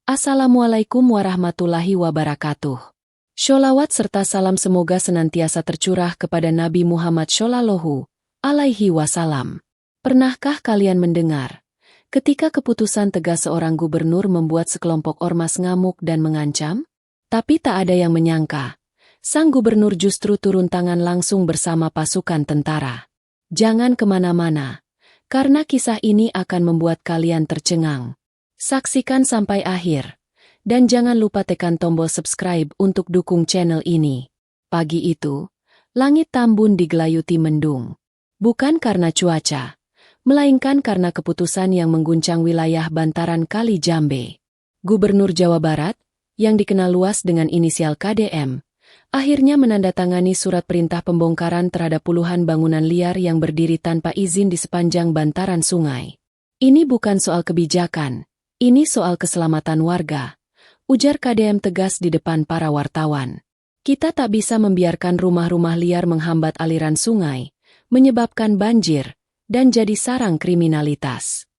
Assalamualaikum warahmatullahi wabarakatuh. Sholawat serta salam semoga senantiasa tercurah kepada Nabi Muhammad Shallallahu Alaihi Wasallam. Pernahkah kalian mendengar, ketika keputusan tegas seorang gubernur membuat sekelompok ormas ngamuk dan mengancam? Tapi tak ada yang menyangka, sang gubernur justru turun tangan langsung bersama pasukan tentara. Jangan kemana-mana, karena kisah ini akan membuat kalian tercengang. Saksikan sampai akhir, dan jangan lupa tekan tombol subscribe untuk dukung channel ini. Pagi itu, langit Tambun digelayuti mendung. Bukan karena cuaca, melainkan karena keputusan yang mengguncang wilayah bantaran Kali Jambe. Gubernur Jawa Barat, yang dikenal luas dengan inisial KDM, akhirnya menandatangani surat perintah pembongkaran terhadap puluhan bangunan liar yang berdiri tanpa izin di sepanjang bantaran sungai. Ini bukan soal kebijakan. Ini soal keselamatan warga, ujar KDM tegas di depan para wartawan. Kita tak bisa membiarkan rumah-rumah liar menghambat aliran sungai, menyebabkan banjir, dan jadi sarang kriminalitas.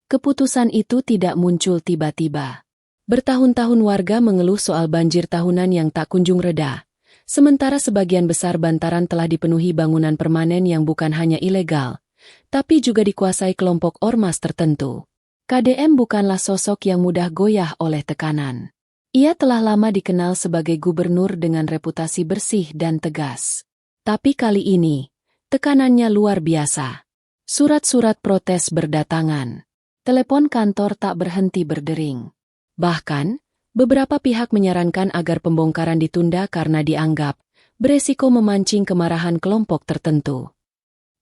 Keputusan itu tidak muncul tiba-tiba. Bertahun-tahun warga mengeluh soal banjir tahunan yang tak kunjung reda, sementara sebagian besar bantaran telah dipenuhi bangunan permanen yang bukan hanya ilegal, tapi juga dikuasai kelompok ormas tertentu. KDM bukanlah sosok yang mudah goyah oleh tekanan. Ia telah lama dikenal sebagai gubernur dengan reputasi bersih dan tegas. Tapi kali ini, tekanannya luar biasa. Surat-surat protes berdatangan. Telepon kantor tak berhenti berdering. Bahkan, beberapa pihak menyarankan agar pembongkaran ditunda karena dianggap beresiko memancing kemarahan kelompok tertentu.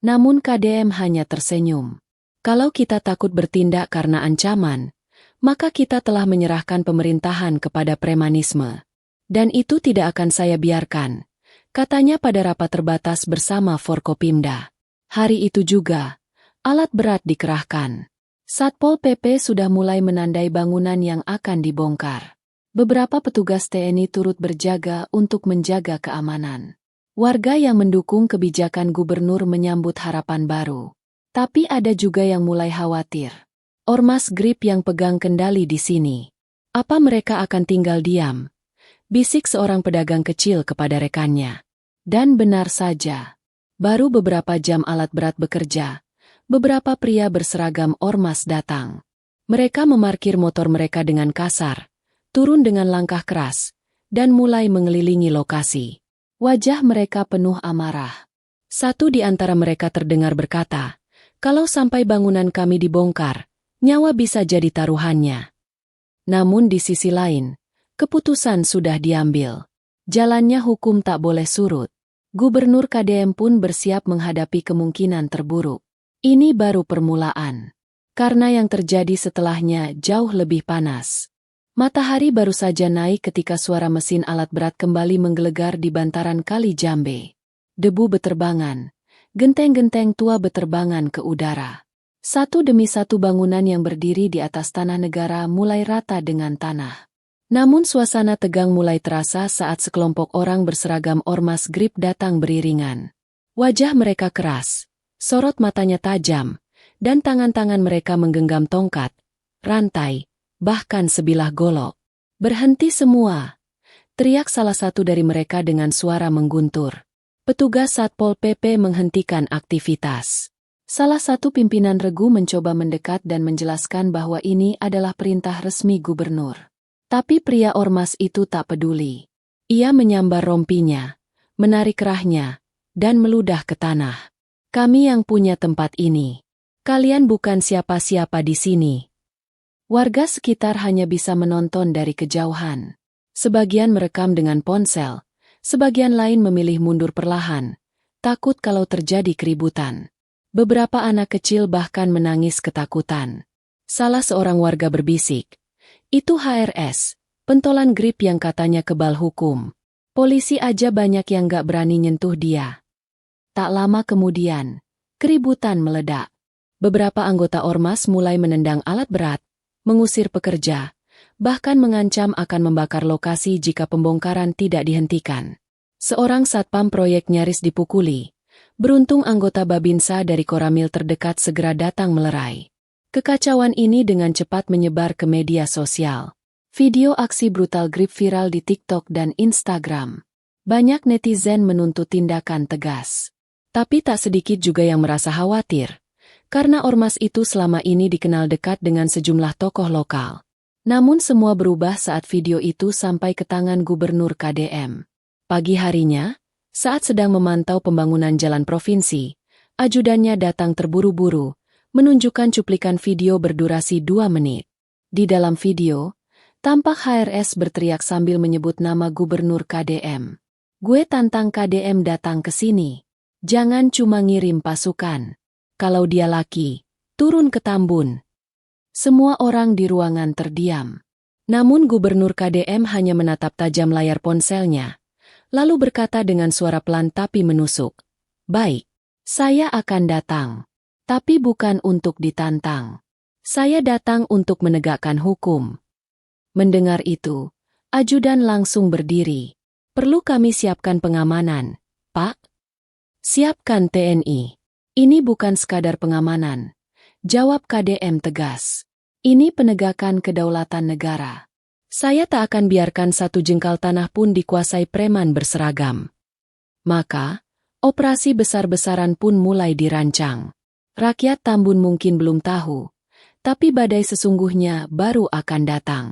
Namun KDM hanya tersenyum. Kalau kita takut bertindak karena ancaman, maka kita telah menyerahkan pemerintahan kepada premanisme. Dan itu tidak akan saya biarkan, katanya pada rapat terbatas bersama Forkopimda. Hari itu juga, alat berat dikerahkan. Satpol PP sudah mulai menandai bangunan yang akan dibongkar. Beberapa petugas TNI turut berjaga untuk menjaga keamanan. Warga yang mendukung kebijakan gubernur menyambut harapan baru. Tapi ada juga yang mulai khawatir. Ormas Grip yang pegang kendali di sini. Apa mereka akan tinggal diam? Bisik seorang pedagang kecil kepada rekannya. Dan benar saja. Baru beberapa jam alat berat bekerja, beberapa pria berseragam ormas datang. Mereka memarkir motor mereka dengan kasar, turun dengan langkah keras, dan mulai mengelilingi lokasi. Wajah mereka penuh amarah. Satu di antara mereka terdengar berkata, "Kalau sampai bangunan kami dibongkar, nyawa bisa jadi taruhannya." Namun di sisi lain, keputusan sudah diambil. Jalannya hukum tak boleh surut. Gubernur KDM pun bersiap menghadapi kemungkinan terburuk. Ini baru permulaan. Karena yang terjadi setelahnya jauh lebih panas. Matahari baru saja naik ketika suara mesin alat berat kembali menggelegar di bantaran Kali Jambe. Debu beterbangan. Genteng-genteng tua beterbangan ke udara. Satu demi satu bangunan yang berdiri di atas tanah negara mulai rata dengan tanah. Namun suasana tegang mulai terasa saat sekelompok orang berseragam ormas Grip datang beriringan. Wajah mereka keras, sorot matanya tajam, dan tangan-tangan mereka menggenggam tongkat, rantai, bahkan sebilah golok. "Berhenti semua!" teriak salah satu dari mereka dengan suara mengguntur. Petugas Satpol PP menghentikan aktivitas. Salah satu pimpinan regu mencoba mendekat dan menjelaskan bahwa ini adalah perintah resmi gubernur. Tapi pria ormas itu tak peduli. Ia menyambar rompinya, menarik kerahnya, dan meludah ke tanah. "Kami yang punya tempat ini. Kalian bukan siapa-siapa di sini." Warga sekitar hanya bisa menonton dari kejauhan. Sebagian merekam dengan ponsel. Sebagian lain memilih mundur perlahan, takut kalau terjadi keributan. Beberapa anak kecil bahkan menangis ketakutan. Salah seorang warga berbisik, "Itu HRS, pentolan Grip yang katanya kebal hukum. Polisi aja banyak yang gak berani nyentuh dia." Tak lama kemudian, keributan meledak. Beberapa anggota ormas mulai menendang alat berat, mengusir pekerja, bahkan mengancam akan membakar lokasi jika pembongkaran tidak dihentikan. Seorang satpam proyek nyaris dipukuli. Beruntung anggota Babinsa dari Koramil terdekat segera datang melerai. Kekacauan ini dengan cepat menyebar ke media sosial. Video aksi brutal Grip viral di TikTok dan Instagram. Banyak netizen menuntut tindakan tegas. Tapi tak sedikit juga yang merasa khawatir, karena ormas itu selama ini dikenal dekat dengan sejumlah tokoh lokal. Namun semua berubah saat video itu sampai ke tangan Gubernur KDM. Pagi harinya, saat sedang memantau pembangunan jalan provinsi, ajudannya datang terburu-buru, menunjukkan cuplikan video berdurasi 2 menit. Di dalam video, tampak HRS berteriak sambil menyebut nama Gubernur KDM. "Gue tantang KDM datang ke sini. Jangan cuma ngirim pasukan. Kalau dia laki, turun ke Tambun." Semua orang di ruangan terdiam. Namun Gubernur KDM hanya menatap tajam layar ponselnya, lalu berkata dengan suara pelan tapi menusuk, "Baik, saya akan datang. Tapi bukan untuk ditantang. Saya datang untuk menegakkan hukum." Mendengar itu, ajudan langsung berdiri. "Perlu kami siapkan pengamanan, Pak?" "Siapkan TNI. Ini bukan sekadar pengamanan," jawab KDM tegas. "Ini penegakan kedaulatan negara. Saya tak akan biarkan satu jengkal tanah pun dikuasai preman berseragam." Maka, operasi besar-besaran pun mulai dirancang. Rakyat Tambun mungkin belum tahu, tapi badai sesungguhnya baru akan datang.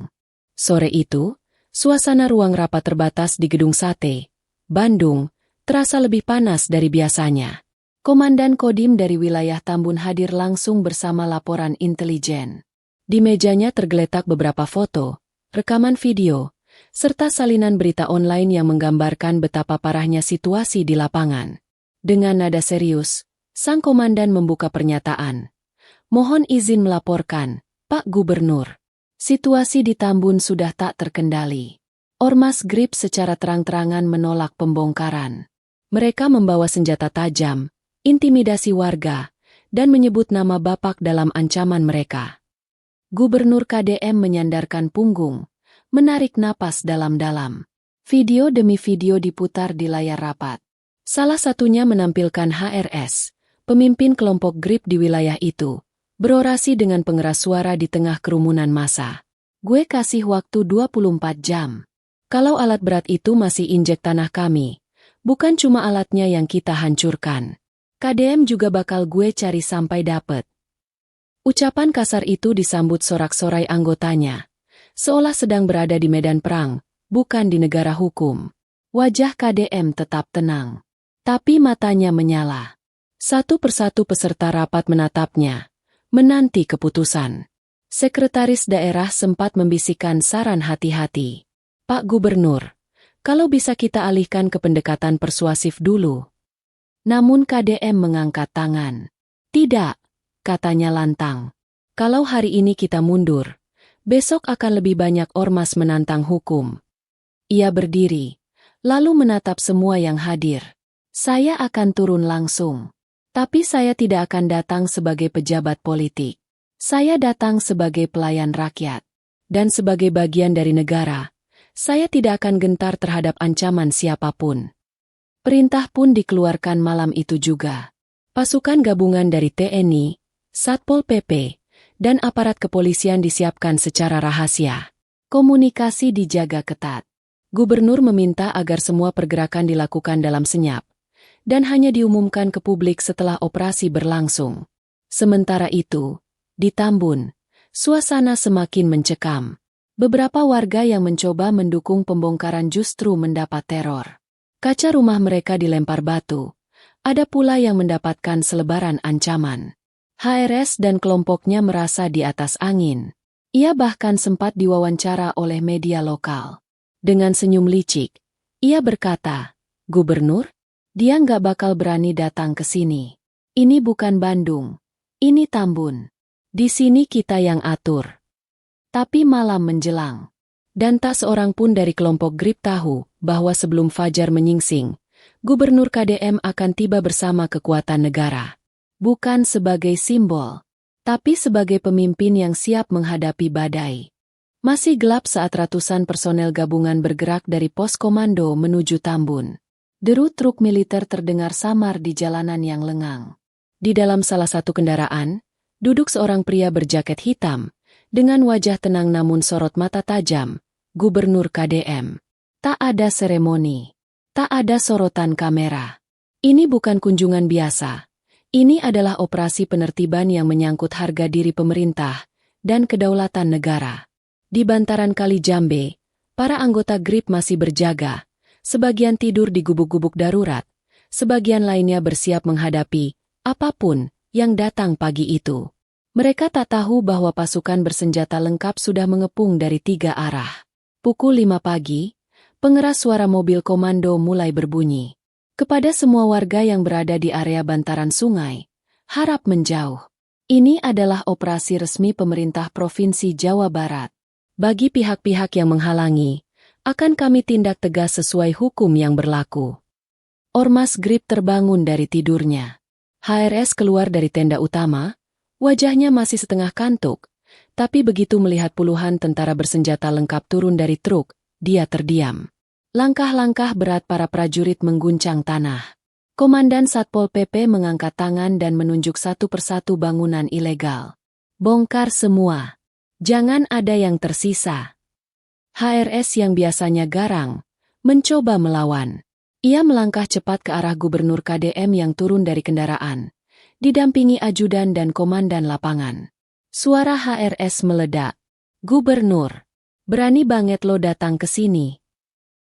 Sore itu, suasana ruang rapat terbatas di Gedung Sate, Bandung, terasa lebih panas dari biasanya. Komandan Kodim dari wilayah Tambun hadir langsung bersama laporan intelijen. Di mejanya tergeletak beberapa foto, rekaman video, serta salinan berita online yang menggambarkan betapa parahnya situasi di lapangan. Dengan nada serius, sang komandan membuka pernyataan. "Mohon izin melaporkan, Pak Gubernur. Situasi di Tambun sudah tak terkendali. Ormas Grip secara terang-terangan menolak pembongkaran. Mereka membawa senjata tajam, intimidasi warga, dan menyebut nama Bapak dalam ancaman mereka." Gubernur KDM menyandarkan punggung, menarik napas dalam-dalam. Video demi video diputar di layar rapat. Salah satunya menampilkan HRS, pemimpin kelompok Grip di wilayah itu, berorasi dengan pengeras suara di tengah kerumunan massa. "Gue kasih waktu 24 jam. Kalau alat berat itu masih injek tanah kami, bukan cuma alatnya yang kita hancurkan. KDM juga bakal gue cari sampai dapet." Ucapan kasar itu disambut sorak-sorai anggotanya, seolah sedang berada di medan perang, bukan di negara hukum. Wajah KDM tetap tenang, tapi matanya menyala. Satu persatu peserta rapat menatapnya, menanti keputusan. Sekretaris daerah sempat membisikkan saran hati-hati. "Pak Gubernur, kalau bisa kita alihkan ke pendekatan persuasif dulu." Namun KDM mengangkat tangan. "Tidak," katanya lantang. "Kalau hari ini kita mundur, besok akan lebih banyak ormas menantang hukum." Ia berdiri, lalu menatap semua yang hadir. "Saya akan turun langsung. Tapi saya tidak akan datang sebagai pejabat politik. Saya datang sebagai pelayan rakyat. Dan sebagai bagian dari negara, saya tidak akan gentar terhadap ancaman siapapun." Perintah pun dikeluarkan malam itu juga. Pasukan gabungan dari TNI, Satpol PP, dan aparat kepolisian disiapkan secara rahasia. Komunikasi dijaga ketat. Gubernur meminta agar semua pergerakan dilakukan dalam senyap, dan hanya diumumkan ke publik setelah operasi berlangsung. Sementara itu, di Tambun, suasana semakin mencekam. Beberapa warga yang mencoba mendukung pembongkaran justru mendapat teror. Kaca rumah mereka dilempar batu. Ada pula yang mendapatkan selebaran ancaman. HRS dan kelompoknya merasa di atas angin. Ia bahkan sempat diwawancara oleh media lokal. Dengan senyum licik, ia berkata, "Gubernur, dia nggak bakal berani datang ke sini. Ini bukan Bandung. Ini Tambun. Di sini kita yang atur." Tapi malam menjelang, dan tak seorang pun dari kelompok Grip tahu bahwa sebelum fajar menyingsing, Gubernur KDM akan tiba bersama kekuatan negara. Bukan sebagai simbol, tapi sebagai pemimpin yang siap menghadapi badai. Masih gelap saat ratusan personel gabungan bergerak dari pos komando menuju Tambun. Deru truk militer terdengar samar di jalanan yang lengang. Di dalam salah satu kendaraan, duduk seorang pria berjaket hitam, Dengan wajah tenang namun sorot mata tajam, Gubernur KDM. Tak ada seremoni. Tak ada sorotan kamera. Ini bukan kunjungan biasa. Ini adalah operasi penertiban yang menyangkut harga diri pemerintah dan kedaulatan negara. Di bantaran Kali Jambe, para anggota GRIP masih berjaga. Sebagian tidur di gubuk-gubuk darurat. Sebagian lainnya bersiap menghadapi apapun yang datang pagi itu. Mereka tak tahu bahwa pasukan bersenjata lengkap sudah mengepung dari 3 arah. Pukul 5 pagi, pengeras suara mobil komando mulai berbunyi. Kepada semua warga yang berada di area bantaran sungai, harap menjauh. Ini adalah operasi resmi pemerintah Provinsi Jawa Barat. Bagi pihak-pihak yang menghalangi, akan kami tindak tegas sesuai hukum yang berlaku. Ormas GRIP terbangun dari tidurnya. HRS keluar dari tenda utama. Wajahnya masih setengah kantuk, tapi begitu melihat puluhan tentara bersenjata lengkap turun dari truk, dia terdiam. Langkah-langkah berat para prajurit mengguncang tanah. Komandan Satpol PP mengangkat tangan dan menunjuk satu persatu bangunan ilegal. Bongkar semua. Jangan ada yang tersisa. HRS yang biasanya garang, mencoba melawan. Ia melangkah cepat ke arah Gubernur KDM yang turun dari kendaraan. Didampingi ajudan dan komandan lapangan. Suara HRS meledak. Gubernur, berani banget lo datang ke sini.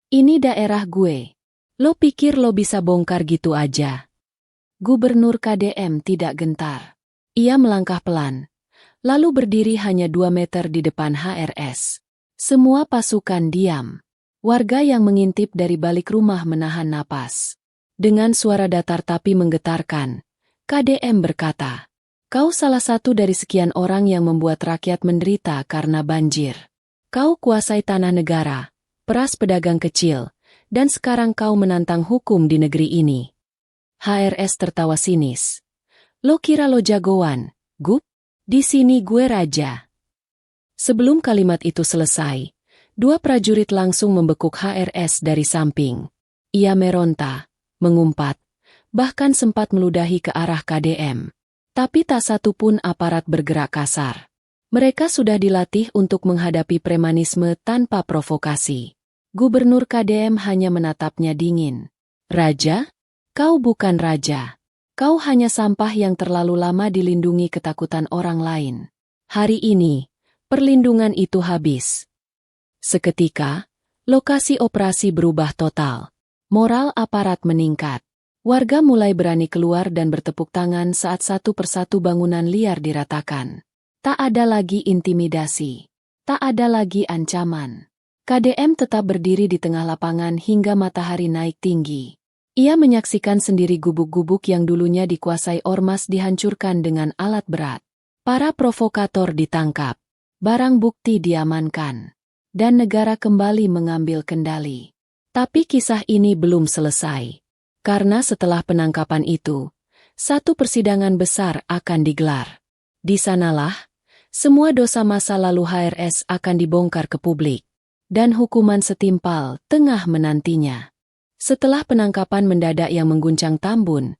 Ini daerah gue. Lo pikir lo bisa bongkar gitu aja? Gubernur KDM tidak gentar. Ia melangkah pelan, lalu berdiri hanya 2 meter di depan HRS. Semua pasukan diam. Warga yang mengintip dari balik rumah menahan napas. Dengan suara datar tapi menggetarkan, KDM berkata, "Kau salah satu dari sekian orang yang membuat rakyat menderita karena banjir. Kau kuasai tanah negara, peras pedagang kecil, dan sekarang kau menantang hukum di negeri ini." HRS tertawa sinis. "Lo kira lo jagoan, Gup? Di sini gue raja." Sebelum kalimat itu selesai, 2 prajurit langsung membekuk HRS dari samping. Ia meronta, mengumpat, bahkan sempat meludahi ke arah KDM. Tapi tak satu pun aparat bergerak kasar. Mereka sudah dilatih untuk menghadapi premanisme tanpa provokasi. Gubernur KDM hanya menatapnya dingin. "Raja? Kau bukan raja. Kau hanya sampah yang terlalu lama dilindungi ketakutan orang lain. Hari ini, perlindungan itu habis." Seketika, lokasi operasi berubah total. Moral aparat meningkat. Warga mulai berani keluar dan bertepuk tangan saat satu persatu bangunan liar diratakan. Tak ada lagi intimidasi. Tak ada lagi ancaman. KDM tetap berdiri di tengah lapangan hingga matahari naik tinggi. Ia menyaksikan sendiri gubuk-gubuk yang dulunya dikuasai ormas dihancurkan dengan alat berat. Para provokator ditangkap. Barang bukti diamankan. Dan negara kembali mengambil kendali. Tapi kisah ini belum selesai. Karena setelah penangkapan itu, satu persidangan besar akan digelar. Di sanalah, semua dosa masa lalu HRS akan dibongkar ke publik. Dan hukuman setimpal tengah menantinya. Setelah penangkapan mendadak yang mengguncang Tambun,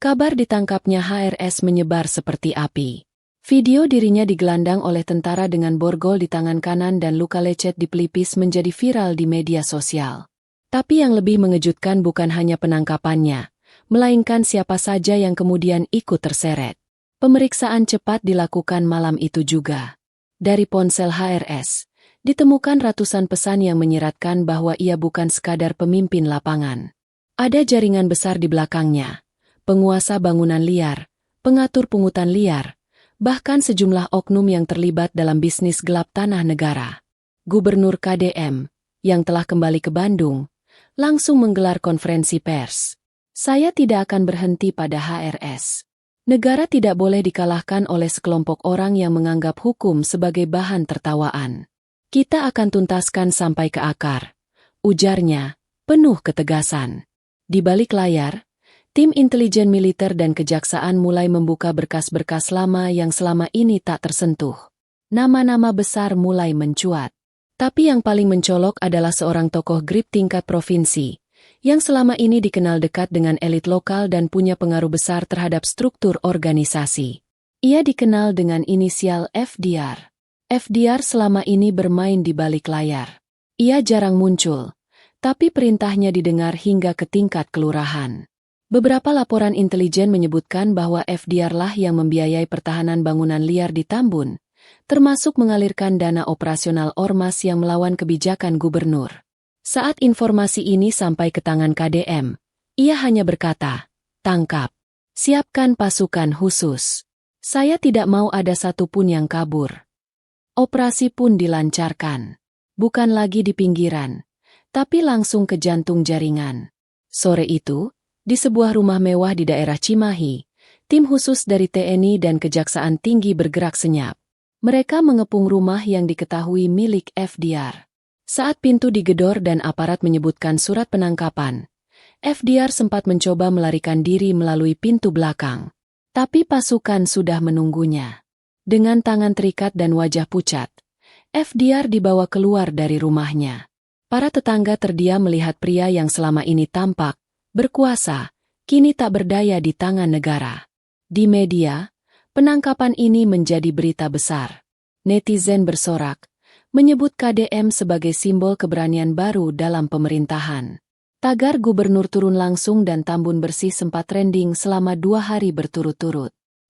kabar ditangkapnya HRS menyebar seperti api. Video dirinya digelandang oleh tentara dengan borgol di tangan kanan dan luka lecet di pelipis menjadi viral di media sosial. Tapi yang lebih mengejutkan bukan hanya penangkapannya, melainkan siapa saja yang kemudian ikut terseret. Pemeriksaan cepat dilakukan malam itu juga. Dari ponsel HRS, ditemukan ratusan pesan yang menyiratkan bahwa ia bukan sekadar pemimpin lapangan. Ada jaringan besar di belakangnya, penguasa bangunan liar, pengatur pungutan liar, bahkan sejumlah oknum yang terlibat dalam bisnis gelap tanah negara. Gubernur KDM, yang telah kembali ke Bandung, langsung menggelar konferensi pers. "Saya tidak akan berhenti pada HRS. Negara tidak boleh dikalahkan oleh sekelompok orang yang menganggap hukum sebagai bahan tertawaan. Kita akan tuntaskan sampai ke akar," ujarnya, penuh ketegasan. Di balik layar, tim intelijen militer dan kejaksaan mulai membuka berkas-berkas lama yang selama ini tak tersentuh. Nama-nama besar mulai mencuat. Tapi yang paling mencolok adalah seorang tokoh GRIP tingkat provinsi, yang selama ini dikenal dekat dengan elit lokal dan punya pengaruh besar terhadap struktur organisasi. Ia dikenal dengan inisial FDR. FDR selama ini bermain di balik layar. Ia jarang muncul, tapi perintahnya didengar hingga ke tingkat kelurahan. Beberapa laporan intelijen menyebutkan bahwa FDR lah yang membiayai pertahanan bangunan liar di Tambun, termasuk mengalirkan dana operasional ormas yang melawan kebijakan gubernur. Saat informasi ini sampai ke tangan KDM, ia hanya berkata, "Tangkap. Siapkan pasukan khusus. Saya tidak mau ada satupun yang kabur." Operasi pun dilancarkan. Bukan lagi di pinggiran, tapi langsung ke jantung jaringan. Sore itu, di sebuah rumah mewah di daerah Cimahi, tim khusus dari TNI dan Kejaksaan Tinggi bergerak senyap. Mereka mengepung rumah yang diketahui milik FDR. Saat pintu digedor dan aparat menyebutkan surat penangkapan, FDR sempat mencoba melarikan diri melalui pintu belakang. Tapi pasukan sudah menunggunya. Dengan tangan terikat dan wajah pucat, FDR dibawa keluar dari rumahnya. Para tetangga terdiam melihat pria yang selama ini tampak berkuasa, kini tak berdaya di tangan negara. Di media, penangkapan ini menjadi berita besar. Netizen bersorak, menyebut KDM sebagai simbol keberanian baru dalam pemerintahan. Tagar gubernur turun langsung dan Tambun bersih sempat trending selama 2 hari berturut-turut.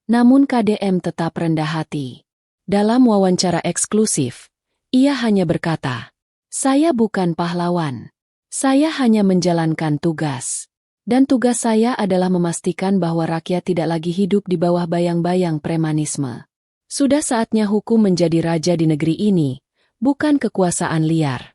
Namun KDM tetap rendah hati. Dalam wawancara eksklusif, ia hanya berkata, "Saya bukan pahlawan. Saya hanya menjalankan tugas. Dan tugas saya adalah memastikan bahwa rakyat tidak lagi hidup di bawah bayang-bayang premanisme. Sudah saatnya hukum menjadi raja di negeri ini, bukan kekuasaan liar."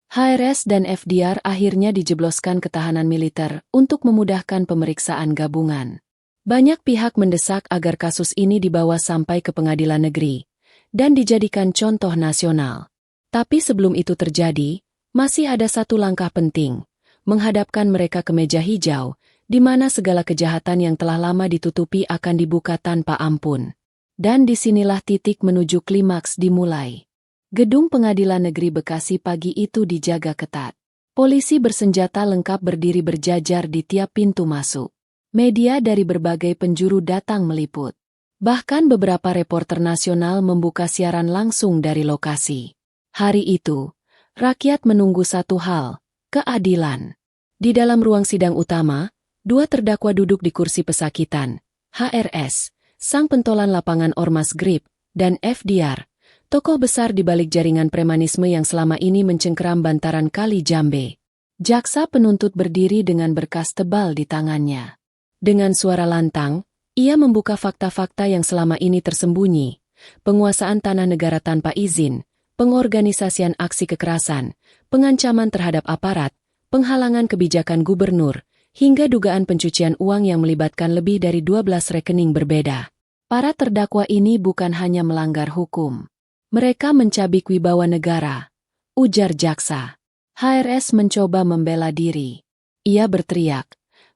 HRS dan FDR akhirnya dijebloskan ke tahanan militer untuk memudahkan pemeriksaan gabungan. Banyak pihak mendesak agar kasus ini dibawa sampai ke pengadilan negeri dan dijadikan contoh nasional. Tapi sebelum itu terjadi, masih ada satu langkah penting, menghadapkan mereka ke meja hijau, di mana segala kejahatan yang telah lama ditutupi akan dibuka tanpa ampun. Dan disinilah titik menuju klimaks dimulai. Gedung Pengadilan Negeri Bekasi pagi itu dijaga ketat. Polisi bersenjata lengkap berdiri berjajar di tiap pintu masuk. Media dari berbagai penjuru datang meliput. Bahkan beberapa reporter nasional membuka siaran langsung dari lokasi. Hari itu, rakyat menunggu satu hal, keadilan. Di dalam ruang sidang utama, 2 terdakwa duduk di kursi pesakitan, HRS, sang pentolan lapangan Ormas Grip, dan FDR, tokoh besar di balik jaringan premanisme yang selama ini mencengkeram bantaran Kali Jambe. Jaksa penuntut berdiri dengan berkas tebal di tangannya. Dengan suara lantang, ia membuka fakta-fakta yang selama ini tersembunyi. Penguasaan tanah negara tanpa izin, pengorganisasian aksi kekerasan, pengancaman terhadap aparat, penghalangan kebijakan gubernur, hingga dugaan pencucian uang yang melibatkan lebih dari 12 rekening berbeda. Para terdakwa ini bukan hanya melanggar hukum. Mereka mencabik wibawa negara, ujar jaksa. HRS mencoba membela diri. Ia berteriak,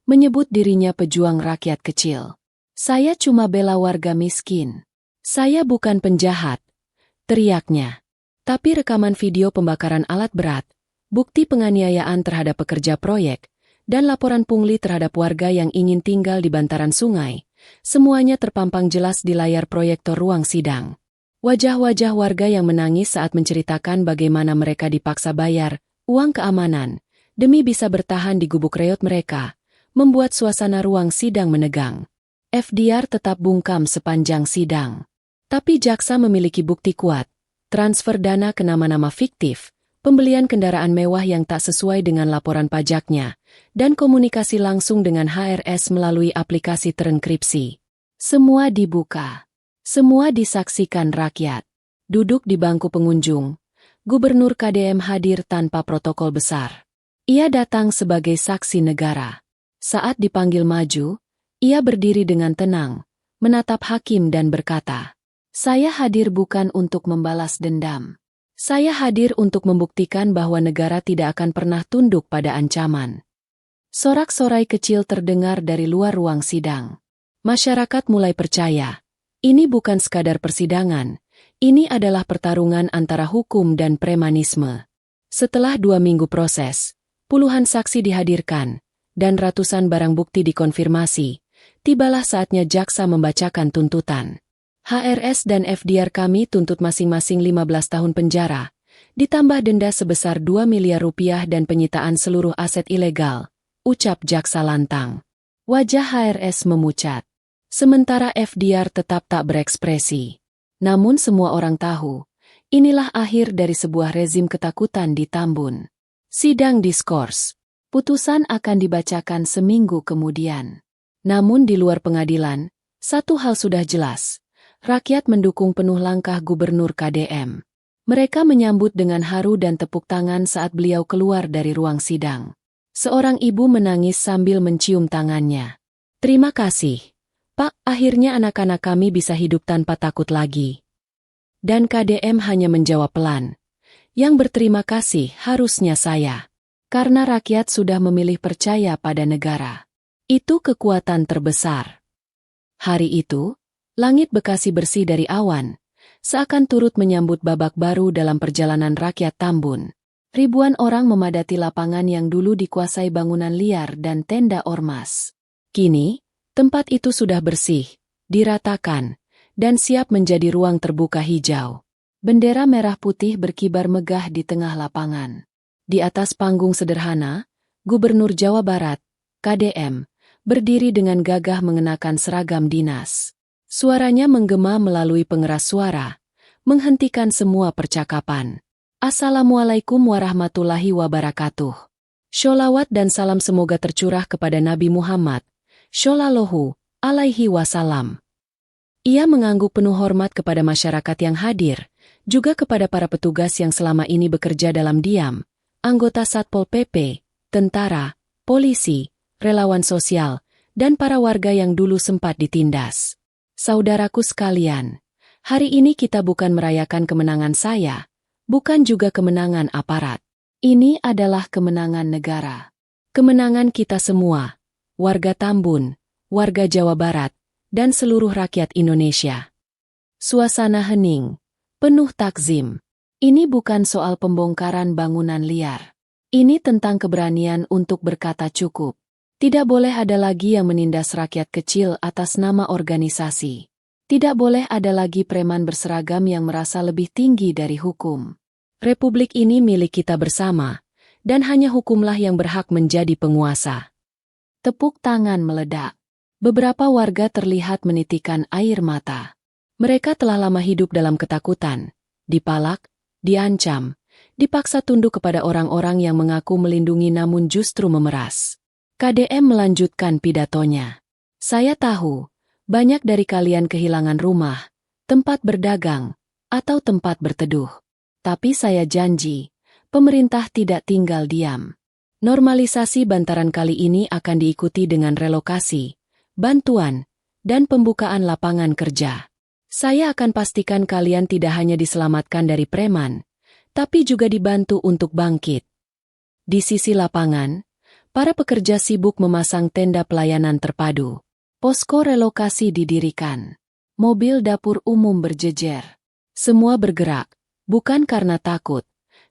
menyebut dirinya pejuang rakyat kecil. "Saya cuma bela warga miskin. Saya bukan penjahat," teriaknya. Tapi rekaman video pembakaran alat berat, bukti penganiayaan terhadap pekerja proyek, dan laporan pungli terhadap warga yang ingin tinggal di bantaran sungai, semuanya terpampang jelas di layar proyektor ruang sidang. Wajah-wajah warga yang menangis saat menceritakan bagaimana mereka dipaksa bayar uang keamanan demi bisa bertahan di gubuk reot mereka, membuat suasana ruang sidang menegang. FDR tetap bungkam sepanjang sidang. Tapi jaksa memiliki bukti kuat, transfer dana ke nama-nama fiktif, pembelian kendaraan mewah yang tak sesuai dengan laporan pajaknya, dan komunikasi langsung dengan HRS melalui aplikasi terenkripsi. Semua dibuka. Semua disaksikan rakyat. Duduk di bangku pengunjung, Gubernur KDM hadir tanpa protokol besar. Ia datang sebagai saksi negara. Saat dipanggil maju, ia berdiri dengan tenang, menatap hakim dan berkata, "Saya hadir bukan untuk membalas dendam. Saya hadir untuk membuktikan bahwa negara tidak akan pernah tunduk pada ancaman." Sorak-sorai kecil terdengar dari luar ruang sidang. Masyarakat mulai percaya. Ini bukan sekadar persidangan, ini adalah pertarungan antara hukum dan premanisme. Setelah 2 minggu proses, puluhan saksi dihadirkan, dan ratusan barang bukti dikonfirmasi, tibalah saatnya jaksa membacakan tuntutan. HRS dan FDR kami tuntut masing-masing 15 tahun penjara, ditambah denda sebesar 2 miliar rupiah dan penyitaan seluruh aset ilegal, ucap jaksa lantang. Wajah HRS memucat. Sementara FDR tetap tak berekspresi. Namun semua orang tahu, inilah akhir dari sebuah rezim ketakutan di Tambun. Sidang diskors. Putusan akan dibacakan seminggu kemudian. Namun di luar pengadilan, satu hal sudah jelas. Rakyat mendukung penuh langkah Gubernur KDM. Mereka menyambut dengan haru dan tepuk tangan saat beliau keluar dari ruang sidang. Seorang ibu menangis sambil mencium tangannya. Terima kasih, Pak, akhirnya anak-anak kami bisa hidup tanpa takut lagi. Dan KDM hanya menjawab pelan. Yang berterima kasih harusnya saya. Karena rakyat sudah memilih percaya pada negara. Itu kekuatan terbesar. Hari itu, langit Bekasi bersih dari awan, seakan turut menyambut babak baru dalam perjalanan rakyat Tambun. Ribuan orang memadati lapangan yang dulu dikuasai bangunan liar dan tenda ormas. Kini, tempat itu sudah bersih, diratakan, dan siap menjadi ruang terbuka hijau. Bendera merah putih berkibar megah di tengah lapangan. Di atas panggung sederhana, Gubernur Jawa Barat, KDM, berdiri dengan gagah mengenakan seragam dinas. Suaranya menggema melalui pengeras suara, menghentikan semua percakapan. Assalamualaikum warahmatullahi wabarakatuh. Sholawat dan salam semoga tercurah kepada Nabi Muhammad, Shallallahu alaihi wasallam. Ia mengangguk penuh hormat kepada masyarakat yang hadir, juga kepada para petugas yang selama ini bekerja dalam diam, anggota Satpol PP, tentara, polisi, relawan sosial, dan para warga yang dulu sempat ditindas. Saudaraku sekalian, hari ini kita bukan merayakan kemenangan saya, bukan juga kemenangan aparat. Ini adalah kemenangan negara. Kemenangan kita semua, warga Tambun, warga Jawa Barat, dan seluruh rakyat Indonesia. Suasana hening, penuh takzim. Ini bukan soal pembongkaran bangunan liar. Ini tentang keberanian untuk berkata cukup. Tidak boleh ada lagi yang menindas rakyat kecil atas nama organisasi. Tidak boleh ada lagi preman berseragam yang merasa lebih tinggi dari hukum. Republik ini milik kita bersama, dan hanya hukumlah yang berhak menjadi penguasa. Tepuk tangan meledak. Beberapa warga terlihat menitikkan air mata. Mereka telah lama hidup dalam ketakutan, dipalak, diancam, dipaksa tunduk kepada orang-orang yang mengaku melindungi namun justru memeras. KDM melanjutkan pidatonya. Saya tahu, banyak dari kalian kehilangan rumah, tempat berdagang, atau tempat berteduh. Tapi saya janji, pemerintah tidak tinggal diam. Normalisasi bantaran kali ini akan diikuti dengan relokasi, bantuan, dan pembukaan lapangan kerja. Saya akan pastikan kalian tidak hanya diselamatkan dari preman, tapi juga dibantu untuk bangkit. Di sisi lapangan, para pekerja sibuk memasang tenda pelayanan terpadu. Posko relokasi didirikan. Mobil dapur umum berjejer. Semua bergerak, bukan karena takut,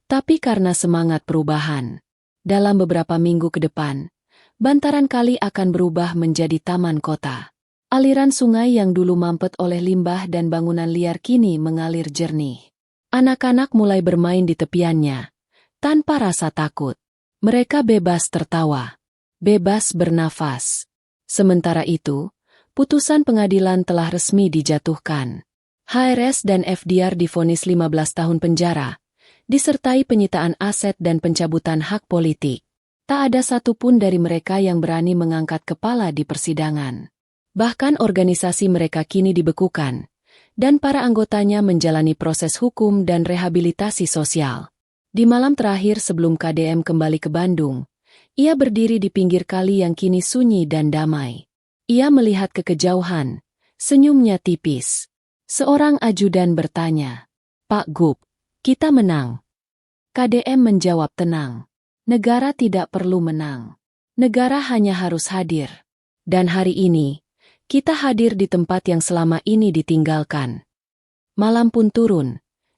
tapi karena semangat perubahan. Dalam beberapa minggu ke depan, bantaran kali akan berubah menjadi taman kota. Aliran sungai yang dulu mampet oleh limbah dan bangunan liar kini mengalir jernih. Anak-anak mulai bermain di tepiannya, tanpa rasa takut. Mereka bebas tertawa, bebas bernafas. Sementara itu, putusan pengadilan telah resmi dijatuhkan. HRS dan FDR divonis 15 tahun penjara, disertai penyitaan aset dan pencabutan hak politik. Tak ada satupun dari mereka yang berani mengangkat kepala di persidangan. Bahkan organisasi mereka kini dibekukan, dan para anggotanya menjalani proses hukum dan rehabilitasi sosial. Di malam terakhir sebelum KDM kembali ke Bandung, ia berdiri di pinggir kali yang kini sunyi dan damai. Ia melihat ke kejauhan, senyumnya tipis. Seorang ajudan bertanya, "Pak Gub, kita menang." KDM menjawab tenang, "Negara tidak perlu menang. Negara hanya harus hadir. Dan hari ini, kita hadir di tempat yang selama ini ditinggalkan." Malam pun turun.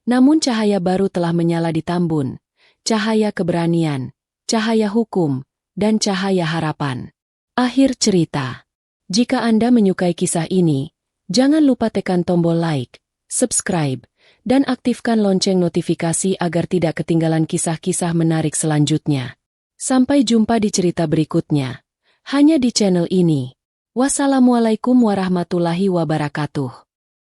Namun cahaya baru telah menyala di Tambun, cahaya keberanian, cahaya hukum, dan cahaya harapan. Akhir cerita. Jika Anda menyukai kisah ini, Jangan lupa tekan tombol like, subscribe, dan aktifkan lonceng notifikasi agar tidak ketinggalan kisah-kisah menarik selanjutnya. Sampai jumpa di cerita berikutnya, hanya di channel ini. Wassalamualaikum warahmatullahi wabarakatuh.